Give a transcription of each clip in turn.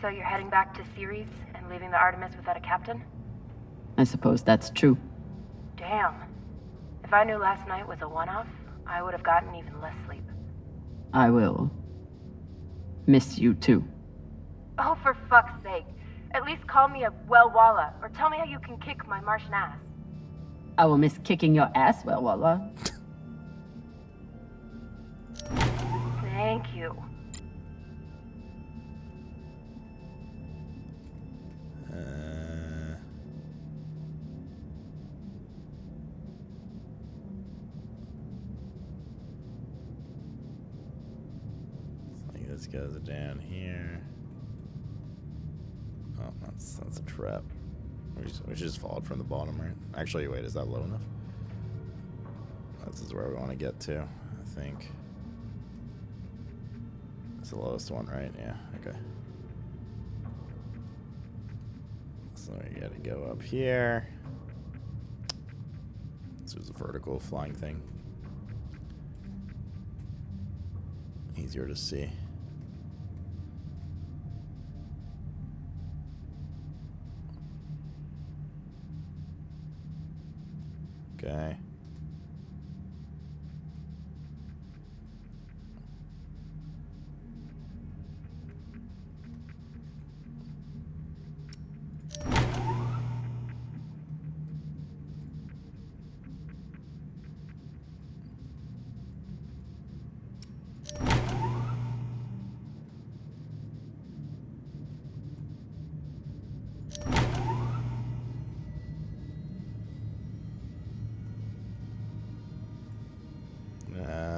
So you're heading back to Ceres and leaving the Artemis without a captain? I suppose that's true. Damn. If I knew last night was a one-off, I would have gotten even less sleep. I will miss you too. Oh, for fuck's sake. At least call me a well-walla, or tell me how you can kick my Martian ass. I will miss kicking your ass, well, Walla. Thank you. This goes down here. Oh, that's a trap. We just followed from the bottom, right? Actually, wait, is that low enough? This is where we want to get to, I think. It's the lowest one, right? Yeah, okay. So we gotta go up here. This is a vertical flying thing. Easier to see. Okay.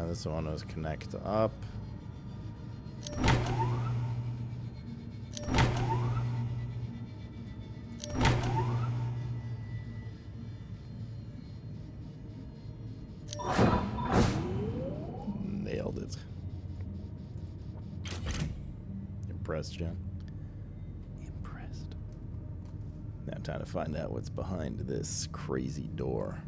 This one was connect up. Nailed it. Impressed, John? Impressed. Now time to find out what's behind this crazy door.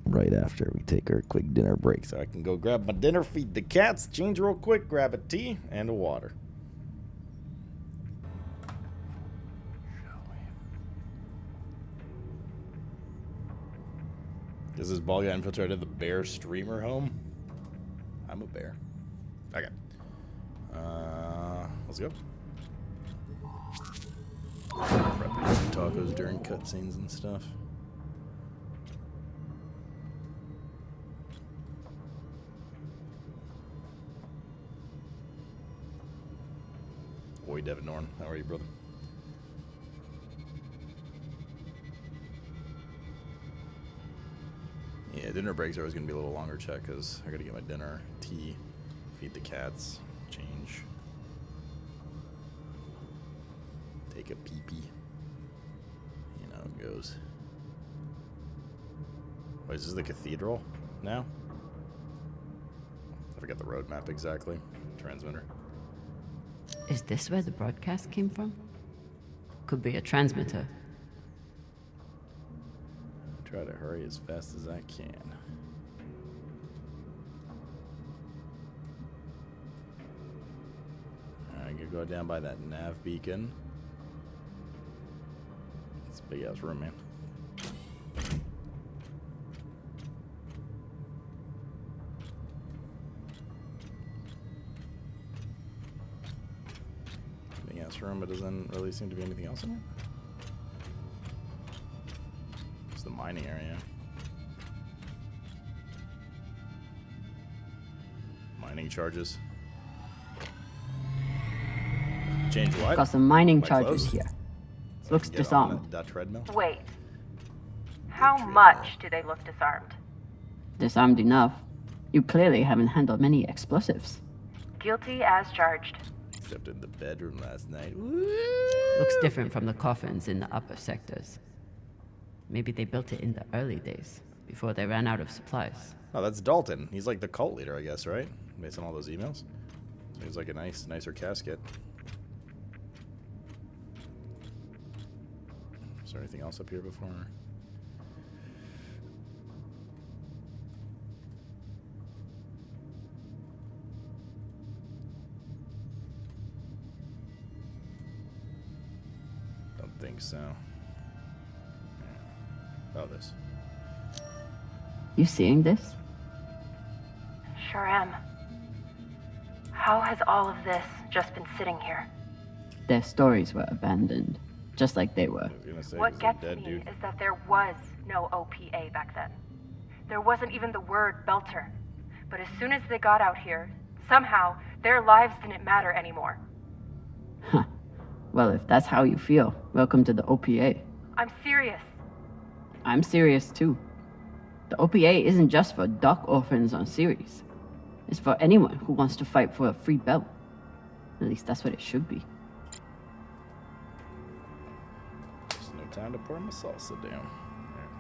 Right after we take our quick dinner break, so I can go grab my dinner, feed the cats, change real quick, grab a tea and a water. Does this ball guy infiltrated the bear streamer home? I'm a bear. Okay. Let's go. Prepping tacos during cutscenes and stuff. Oi, Devin Norn. How are you, brother? Yeah, dinner breaks are always going to be a little longer, check, because I got to get my dinner, tea, feed the cats, change, take a pee-pee. You know how it goes. Wait, is this the cathedral now? I forget the roadmap exactly. Transmitter. Is this where the broadcast came from? Could be a transmitter. Try to hurry as fast as I can. I could go down by that nav beacon. It's a big ass room, man. Big ass room, but doesn't really seem to be anything else in it. It's the mining area. Mining charges. Change what? Got some mining My charges clothes? here. Looks Get on disarmed. that treadmill. Wait. How much do they look disarmed? Disarmed enough. You clearly haven't handled many explosives. Guilty as charged. Except in the bedroom last night. Looks different from the coffins in the upper sectors. Maybe they built it in the early days, before they ran out of supplies. Oh, that's Dalton. He's like the cult leader, I guess, right? Based on all those emails. Seems like a nicer casket. Is there anything else up here before? think so. Oh, this. You seeing this? Sure am. How has all of this just been sitting here? Their stories were abandoned, just like they were. I was gonna say, What he's a gets dead me dude. is that there was no OPA back then. There wasn't even the word Belter. But as soon as they got out here, somehow their lives didn't matter anymore. Huh. Well, if that's how you feel, welcome to the OPA. I'm serious. I'm serious too. The OPA isn't just for dock orphans on Ceres. It's for anyone who wants to fight for a free belt. At least that's what it should be. There's no time to pour my salsa down. Alright.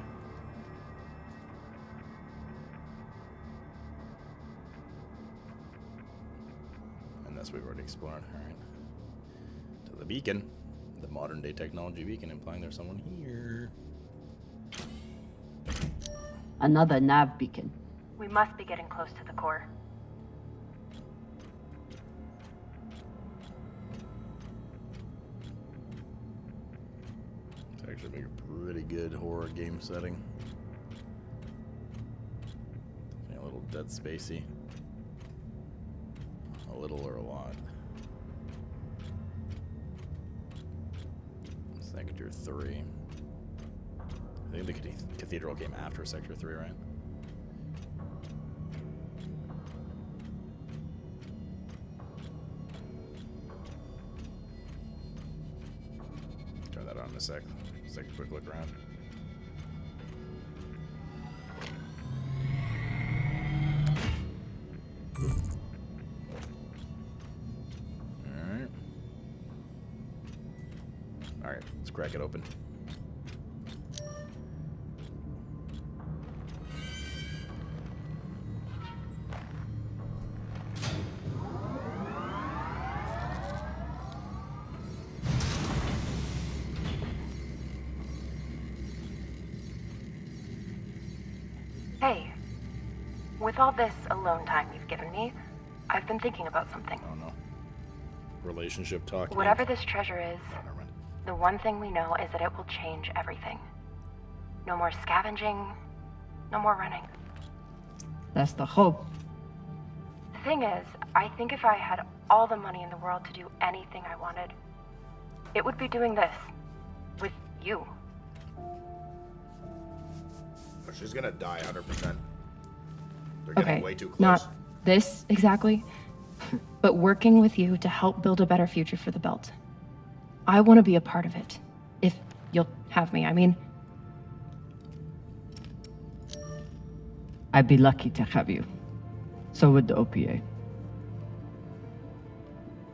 And that's what we've already explored. Alright. To the beacon. The modern day technology beacon, implying there's someone here. Another nav beacon. We must be getting close to the core. It's actually make a pretty good horror game setting. Definitely a little Dead Spacey. A little or a lot. Sector 3. I think the cathedral came after Sector 3, right? Turn that on in a sec. Just take a quick look around. Alright. Alright, let's crack it open. Hey, with all this alone time you've given me, I've been thinking about something. Oh no. Relationship talk. Whatever this treasure is, Oh, never mind. the one thing we know is that it will change everything. No more scavenging, no more running. That's the hope. The thing is, I think if I had all the money in the world to do anything I wanted, it would be doing this. With you. But she's gonna die 100%. They're Okay, getting way too close. not this exactly, but working with you to help build a better future for the belt. I want to be a part of it, if you'll have me. I mean, I'd be lucky to have you. So would the OPA.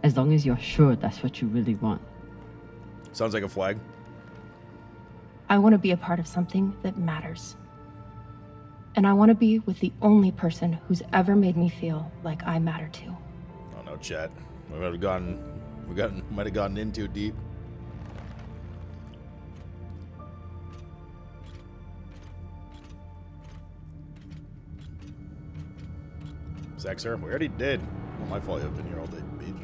As long as you're sure that's what you really want. Sounds like a flag. I want to be a part of something that matters. And I want to be with the only person who's ever made me feel like I matter too. Oh no, chat. We might have gotten in too deep. Sex her? We already did. Not my fault you've been here all day, bitch.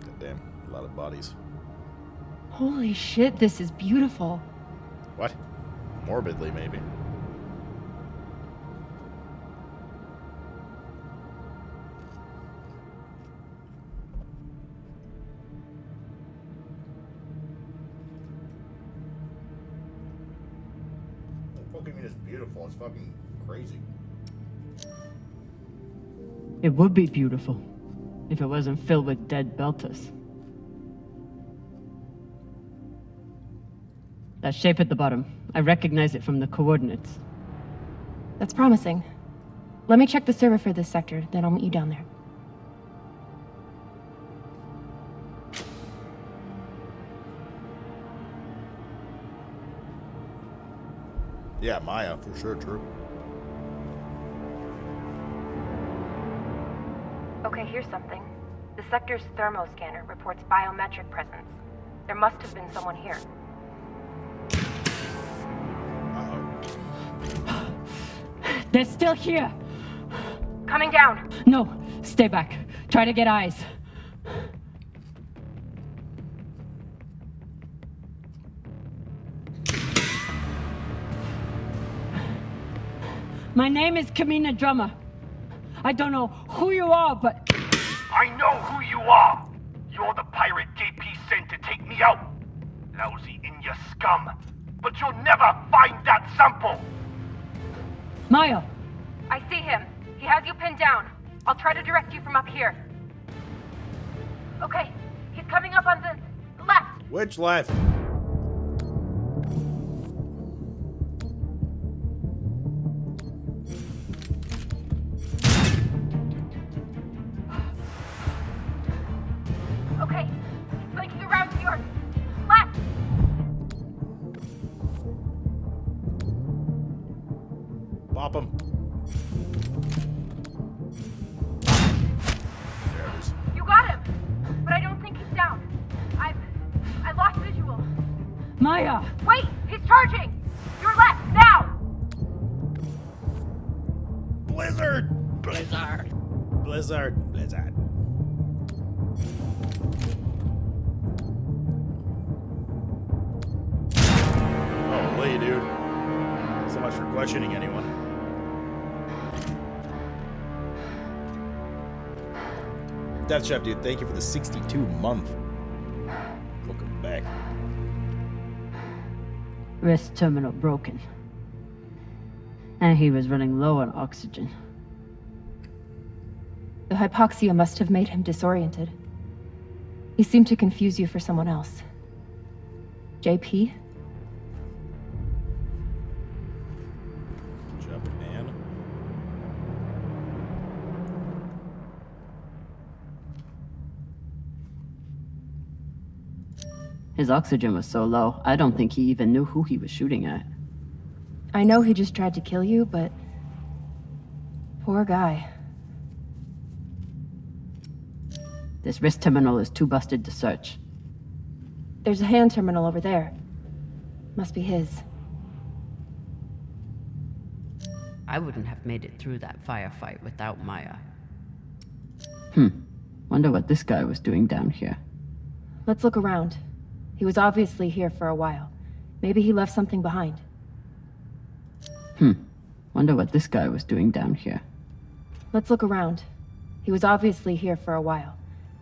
God damn, a lot of bodies. Holy shit, this is beautiful. What? Morbidly, maybe. What do you mean it's beautiful? It's fucking crazy. It would be beautiful if it wasn't filled with dead belters. That shape at the bottom, I recognize it from the coordinates. That's promising. Let me check the server for this sector, then I'll meet you down there. Yeah, Maya, for sure, true. Okay, here's something. The sector's thermoscanner reports biometric presence. There must have been someone here. Uh-oh. They're still here! Coming down! No, stay back. Try to get eyes. My name is Kamina Drummer. I don't know who you are, but... I know who you are! You're the pirate JP sent to take me out! Lousy Inya scum! But you'll never find that sample! Maya! I see him. He has you pinned down. I'll try to direct you from up here. Okay, he's coming up on the left. Which left? Okay, he's flanking around to your left. Pop him. There it is. You got him, but I don't think he's down. I lost visual. Maya! Wait, he's charging. Your left now. Blizzard! Blizzard! Blizzard! Blizzard. Holy dude. So much for questioning anyone. Death Chef, dude, thank you for the 62 month. Welcome back. Wrist terminal broken. And he was running low on oxygen. The hypoxia must have made him disoriented. He seemed to confuse you for someone else. JP? Japan. His oxygen was so low, I don't think he even knew who he was shooting at. I know he just tried to kill you, but... poor guy. This wrist terminal is too busted to search. There's a hand terminal over there. Must be his. I wouldn't have made it through that firefight without Maya. Wonder what this guy was doing down here. Let's look around. He was obviously here for a while. Maybe he left something behind. Wonder what this guy was doing down here. Let's look around. He was obviously here for a while.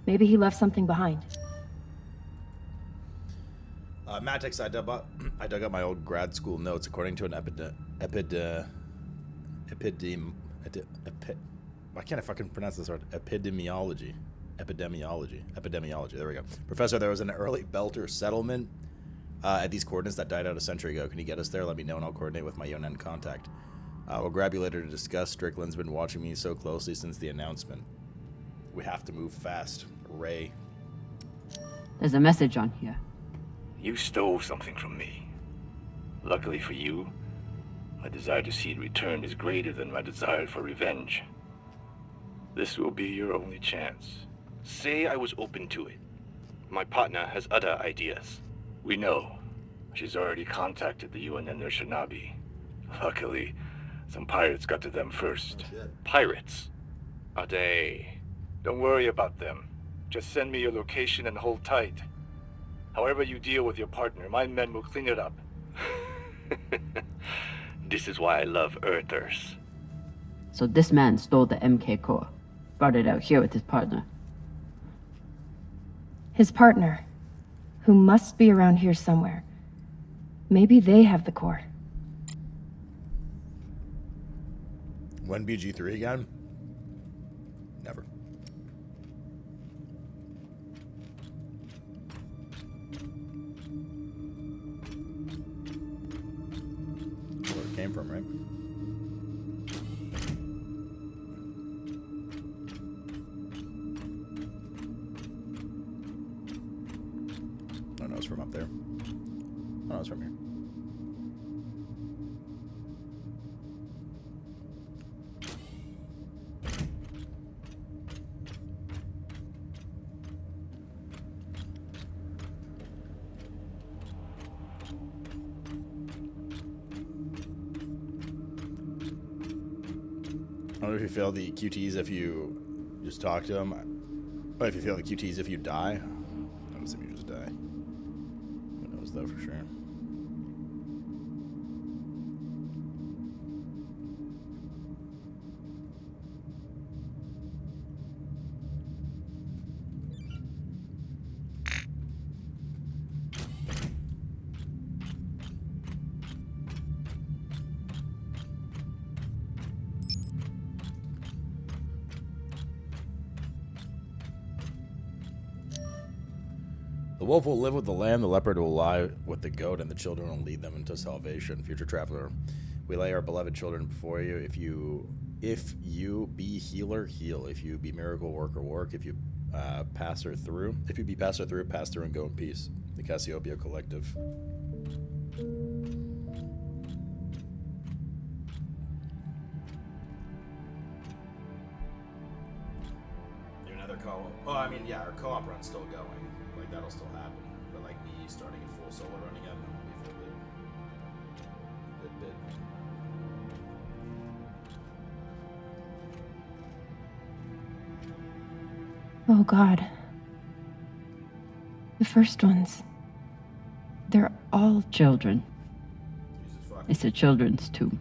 Maybe he left something behind. Matix, I dug up my old grad school notes. According to an why can't I fucking pronounce this word? Epidemiology. There we go. Professor, there was an early Belter settlement at these coordinates that died out a century ago. Can you get us there? Let me know and I'll coordinate with my Yonen contact. We'll grab you later to discuss. Strickland's been watching me so closely since the announcement. We have to move fast. Ray. There's a message on here. You stole something from me. Luckily for you, my desire to see it returned is greater than my desire for revenge. This will be your only chance. Say I was open to it. My partner has other ideas. We know. She's already contacted the UN and their Shinabi. Luckily, some pirates got to them first. Oh, shit. Pirates? Are they? Don't worry about them. Just send me your location and hold tight. However you deal with your partner, my men will clean it up. This is why I love Earthers. So this man stole the MK core. Brought it out here with his partner. His partner, who must be around here somewhere. Maybe they have the core. When BG3 again? Never. Where it came from, right? Oh no, it's from up there. Oh no, it's from here. I don't know if you fail the QTs if you just talk to them. Or if you fail the QTs if you die. I'm assuming you just die. Who knows though for sure. The wolf will live with the lamb, the leopard will lie with the goat, and the children will lead them into salvation. Future traveler, we lay our beloved children before you. If you be healer, heal. If you be miracle worker, work. If you pass her through, pass through and go in peace. The Cassiopeia Collective. You're another co-op. Oh, I mean, yeah, our co-op run's still going. Like, that'll still happen. But, like, me starting a full solo run again will be for a good bit. Oh, God. The first ones. They're all Children. Jesus fuck. It's a children's tomb.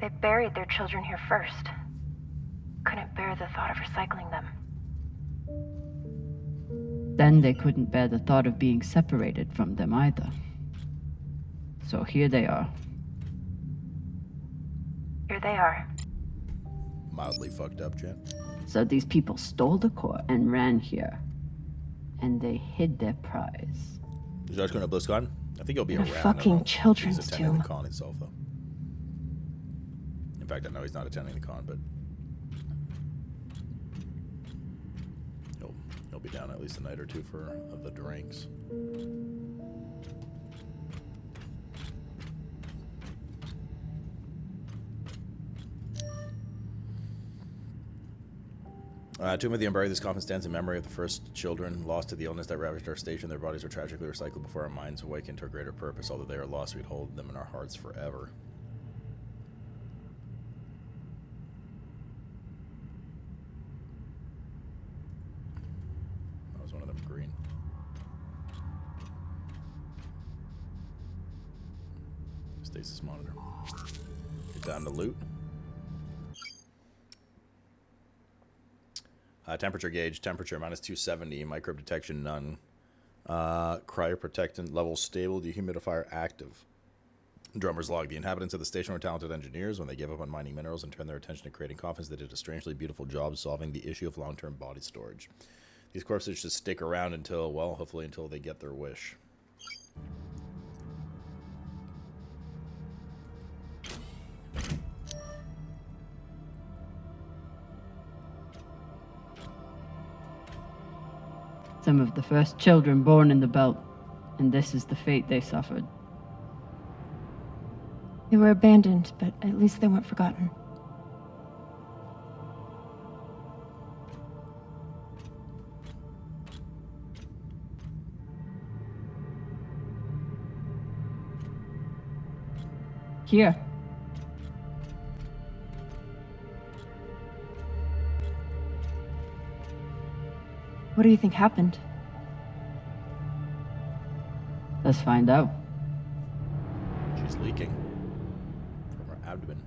They buried their children here first. Couldn't bear the thought of recycling them. Then they couldn't bear the thought of being separated from them either. So here they are. Here they are. Mildly fucked up, Jen. So these people stole the core and ran here. And they hid their prize. Is Josh going to BlizzCon? I think he'll be In a around. fucking I don't know. children's He's attending tomb. the con itself, though. In fact, I know he's not attending the con, but he'll be down at least a night or two for the drinks. Tomb of the Unburied. This coffin stands in memory of the first children lost to the illness that ravaged our station. Their bodies were tragically recycled before our minds awakened to a greater purpose. Although they are lost, we'd hold them in our hearts forever. That was one of them green. Stasis monitor. Get down to loot. Temperature gauge, temperature minus 270, microbe detection none. Cryoprotectant level stable, dehumidifier active. Drummer's log. The inhabitants of the station were talented engineers. When they gave up on mining minerals and turned their attention to creating coffins, they did a strangely beautiful job solving the issue of long-term body storage. These corpses should stick around until, well, hopefully until they get their wish. Some of the first children born in the belt, and this is the fate they suffered. They were abandoned, but at least they weren't forgotten. Here. What do you think happened? Let's find out. She's leaking from her abdomen.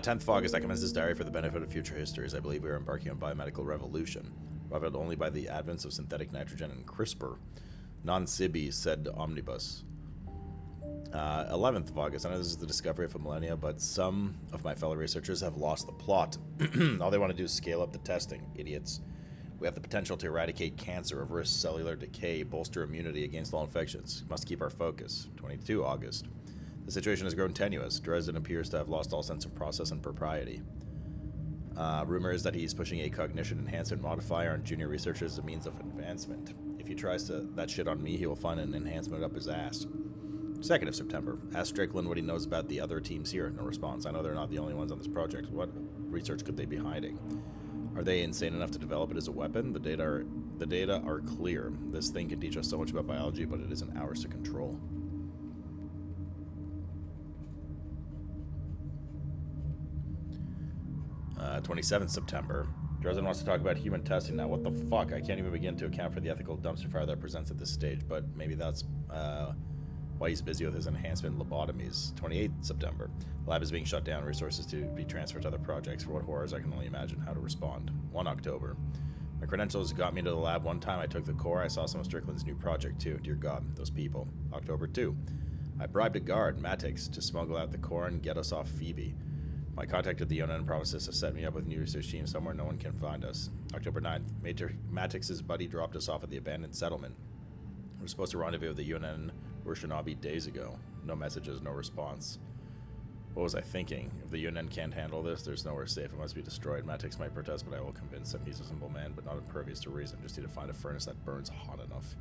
10th of August, I commence this diary for the benefit of future histories. I believe we are embarking on biomedical revolution, rivaled only by the advents of synthetic nitrogen and CRISPR. Non sibi said omnibus. 11th of August. I know this is the discovery of a millennia, but some of my fellow researchers have lost the plot. All they want to do is scale up the testing. Idiots. We have the potential to eradicate cancer, reverse cellular decay, bolster immunity against all infections. Must keep our focus. 22 August. The situation has grown tenuous. Dresden appears to have lost all sense of process and propriety. Rumor is that he's pushing a cognition enhancement modifier on junior researchers as a means of advancement. If he tries that shit on me, he will find an enhancement up his ass. 2nd of September. Ask Strickland what he knows about the other teams here. No response. I know they're not the only ones on this project. What research could they be hiding? Are they insane enough to develop it as a weapon? The data are clear. This thing can teach us so much about biology, but it isn't ours to control. Uh, 27th September. Dresden wants to talk about human testing now. What the fuck? I can't even begin to account for the ethical dumpster fire that presents at this stage, but maybe that's while he's busy with his enhancement lobotomies. 28th September. The lab is being shut down, resources to be transferred to other projects. For what horrors, I can only imagine how to respond. 1 October. My credentials got me into the lab one time. I took the core. I saw some of Strickland's new project too. Dear God, those people. October 2. I bribed a guard, Matix, to smuggle out the core and get us off Phoebe. My contact at the Yonan provinces has set me up with new research team somewhere no one can find us. October 9th. Major Matix's buddy dropped us off at the abandoned settlement. We were supposed to rendezvous with the Yonan Urshinabi days ago. No messages, no response. What was I thinking? If the Yonan can't handle this, there's nowhere safe. It must be destroyed. Matix might protest, but I will convince him he's a simple man, but not impervious to reason. Just need to find a furnace that burns hot enough.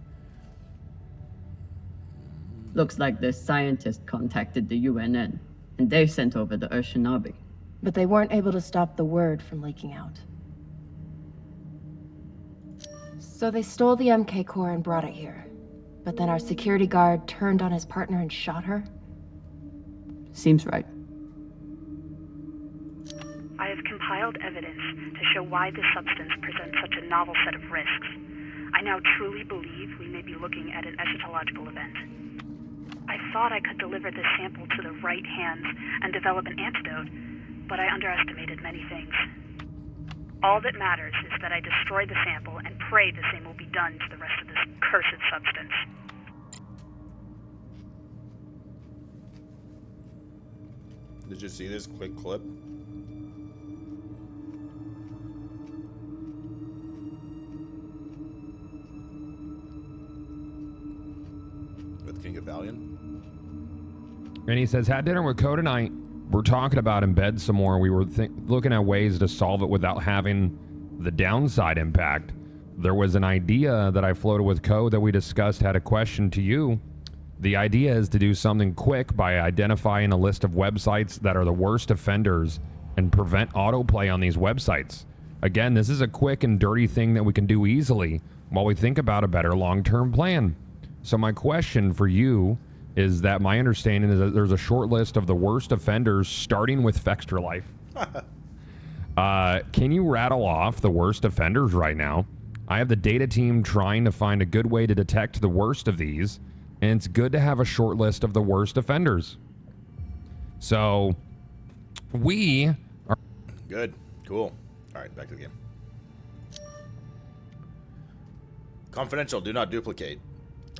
Looks like the scientist contacted the UNN, and they sent over the Urshinabi. But they weren't able to stop the word from leaking out. So they stole the MK core and brought it here. But then our security guard turned on his partner and shot her? Seems right. I have compiled evidence to show why this substance presents such a novel set of risks. I now truly believe we may be looking at an eschatological event. I thought I could deliver this sample to the right hands and develop an antidote, but I underestimated many things. All that matters is that I destroy the sample and pray the same will be done to the rest of this cursed substance. Did you see this quick clip? With King of Valiant? And he says, had dinner with Co tonight. We're talking about in bed some more. We were looking at ways to solve it without having the downside impact. There was an idea that I floated with Co that we discussed, had a question to you. The idea is to do something quick by identifying a list of websites that are the worst offenders and prevent autoplay on these websites. Again, this is a quick and dirty thing that we can do easily while we think about a better long-term plan. So my question for you is that my understanding is that there's a short list of the worst offenders starting with Fextra Life. Can you rattle off the worst offenders right now? I have the data team trying to find a good way to detect the worst of these, and it's good to have a short list of the worst offenders. So, we are... Good. Cool. All right, back to the game. Confidential. Do not duplicate.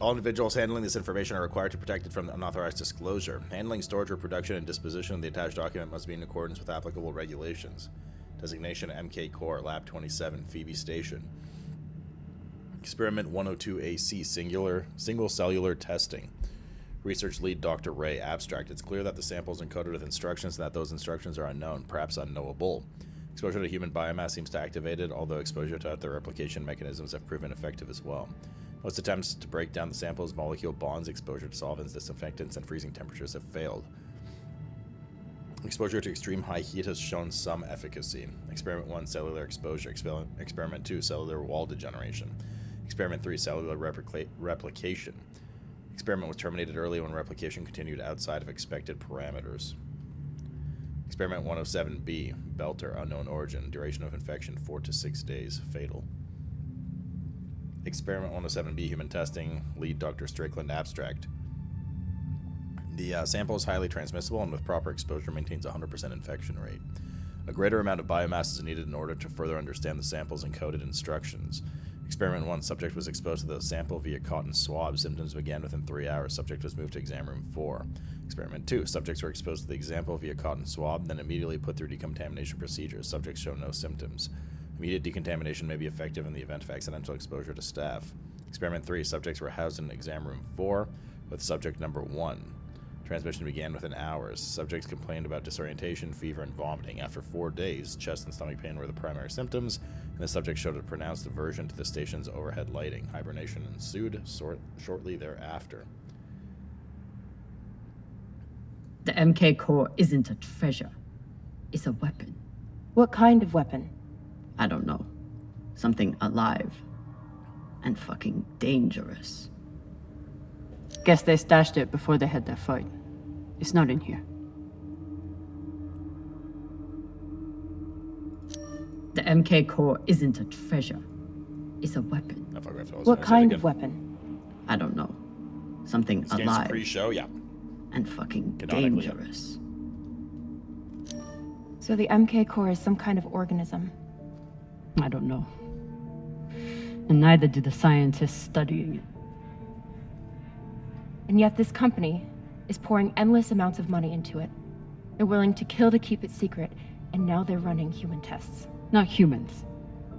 All individuals handling this information are required to protect it from unauthorized disclosure. Handling, storage, reproduction, and disposition of the attached document must be in accordance with applicable regulations. Designation MK Core, Lab 27, Phoebe Station. Experiment 102AC, single cellular testing. Research lead Dr. Ray, abstract. It's clear that the sample is encoded with instructions and that those instructions are unknown, perhaps unknowable. Exposure to human biomass seems to activate it, although exposure to other replication mechanisms have proven effective as well. Most attempts to break down the sample's molecule bonds, exposure to solvents, disinfectants, and freezing temperatures have failed. Exposure to extreme high heat has shown some efficacy. Experiment 1, cellular exposure. Experiment 2, cellular wall degeneration. Experiment 3, cellular replication. Experiment was terminated early when replication continued outside of expected parameters. Experiment 107B, Belter, unknown origin. Duration of infection 4 to 6 days. Fatal. Experiment 107B, human testing. Lead Dr. Strickland, abstract. The sample is highly transmissible and with proper exposure maintains a 100% infection rate. A greater amount of biomass is needed in order to further understand the sample's encoded instructions. Experiment 1, subject was exposed to the sample via cotton swab. Symptoms began within 3 hours. Subject was moved to exam room 4. Experiment 2, subjects were exposed to the example via cotton swab, then immediately put through decontamination procedures. Subjects show no symptoms. Immediate decontamination may be effective in the event of accidental exposure to staph. Experiment 3, subjects were housed in exam room 4 with subject number 1. Transmission began within hours. Subjects complained about disorientation, fever, and vomiting. After 4 days, chest and stomach pain were the primary symptoms, and the subject showed a pronounced aversion to the station's overhead lighting. Hibernation ensued shortly thereafter. The MK Core isn't a treasure. It's a weapon. What kind of weapon? I don't know. Something alive. And fucking dangerous. Guess they stashed it before they had their fight. It's not in here. The MK Core isn't a treasure. It's a weapon. What kind of weapon? I don't know. Something This game's alive pre-show, yeah. and fucking Canonically, yeah. dangerous. So the MK core is some kind of organism. I don't know. And neither do the scientists studying it. And yet this company is pouring endless amounts of money into it. They're willing to kill to keep it secret, and now they're running human tests. Not humans.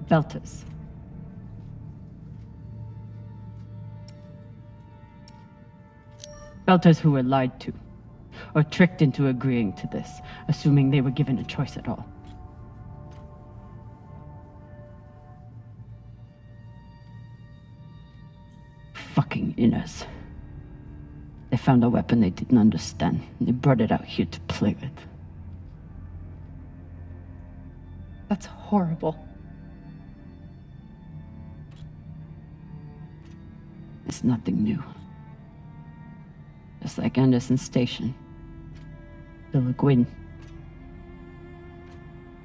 Belters. Belters who were lied to, or tricked into agreeing to this, assuming they were given a choice at all. Fucking inners. They found a weapon they didn't understand, and they brought it out here to play with. That's horrible. It's nothing new. Just like Anderson Station. The Le Guin.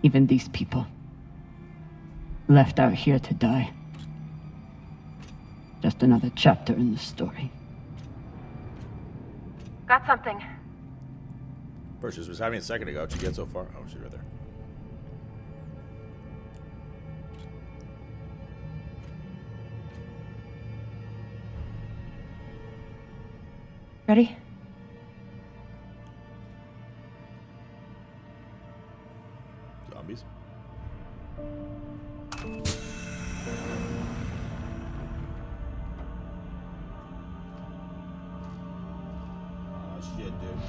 Even these people. Left out here to die. Just another chapter in the story. Got something. Purchase was having a second ago. How'd she get so far? Oh, she's right there. Ready? Zombies. Oh shit, dude.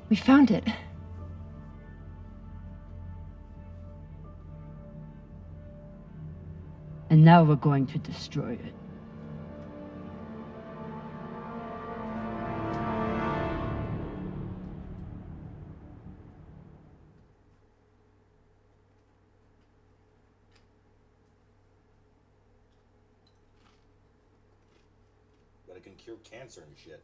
We found it. And now we're going to destroy it. But it can cure cancer and shit.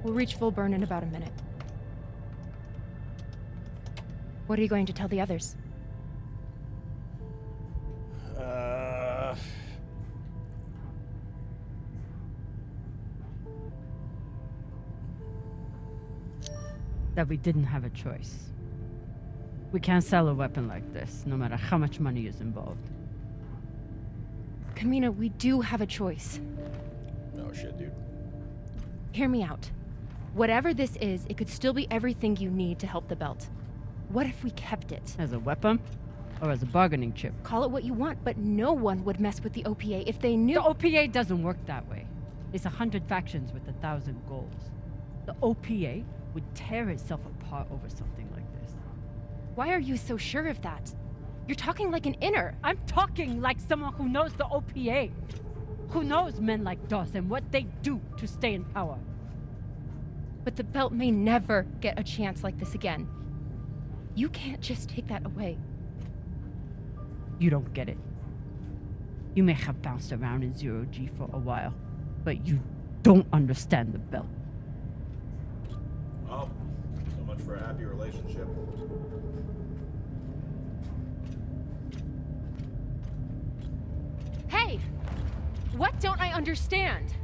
We'll reach full burn in about a minute. What are you going to tell the others? That we didn't have a choice. We can't sell a weapon like this, no matter how much money is involved. Kamina, we do have a choice. Oh shit, dude. Hear me out. Whatever this is, it could still be everything you need to help the belt. What if we kept it? As a weapon? Or as a bargaining chip? Call it what you want, but no one would mess with the OPA if they knew— The OPA doesn't work that way. It's 100 factions with 1,000 goals. The OPA would tear itself apart over something like this. Why are you so sure of that? You're talking like an inner. I'm talking like someone who knows the OPA. Who knows men like Doss and what they do to stay in power. But the belt may never get a chance like this again. You can't just take that away. You don't get it. You may have bounced around in Zero-G for a while, but you don't understand the belt. Oh, so much for a happy relationship. Hey! What don't I understand?